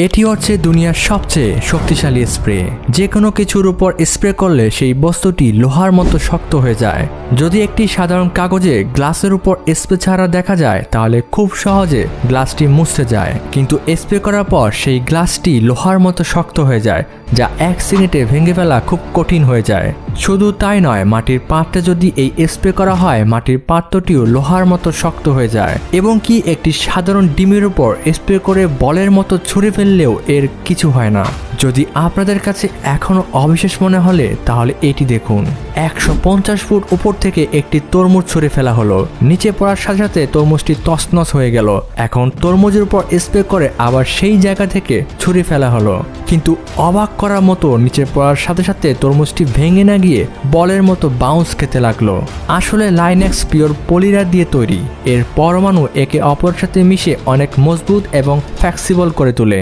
এটি হচ্ছে দুনিয়ার সবচেয়ে শক্তিশালী স্প্রে। যে কোনো কিছুর উপর স্প্রে করলে সেই বস্তুটি লোহার মতো শক্ত হয়ে যায়। যদি একটি সাধারণ কাগজে গ্লাসের উপর স্প্রে ছাড়া দেখা যায় তাহলে খুব সহজে গ্লাসটি মুছতে যায়, কিন্তু স্প্রে করার পর সেই গ্লাসটি লোহার মতো শক্ত হয়ে যায়, যা 1 সেকেন্ডে ভেঙে ফেলা খুব কঠিন হয়ে যায়। শুধু তাই নয়, মাটির পাত্রে যদি এই স্প্রে করা হয় মাটির পাত্রটিও লোহার মতো শক্ত হয়ে যায়, এবং কি একটি সাধারণ ডিমের উপর স্প্রে করে বলের মতো ছুঁড়ে ফেললেও এর কিছু হয় না। যদি আপনাদের কাছে এখনো অবিশ্বাস মনে হলে তাহলে এটি দেখুন। 150 ফুট উপর থেকে একটি তরমুজ ছুঁড়ে ফেলা হলো, নিচে পড়ার সাথে সাথে তরমুজটি তছনছ হয়ে গেল। এখন তরমুজের উপর স্প্রে করে আবার সেই জায়গা থেকে ছুঁড়ে ফেলা হলো, কিন্তু অবাক করার মতো নিচে পড়ার সাথে সাথে তরমুজটি ভেঙে না গিয়ে বলের মতো বাউন্স খেতে লাগলো। আসলে লাইনেক্স পিওর পলিরার দিয়ে তৈরি। এর পরমাণু একে অপরের সাথে মিশে অনেক মজবুত এবং ফ্লেক্সিবল করে তোলে।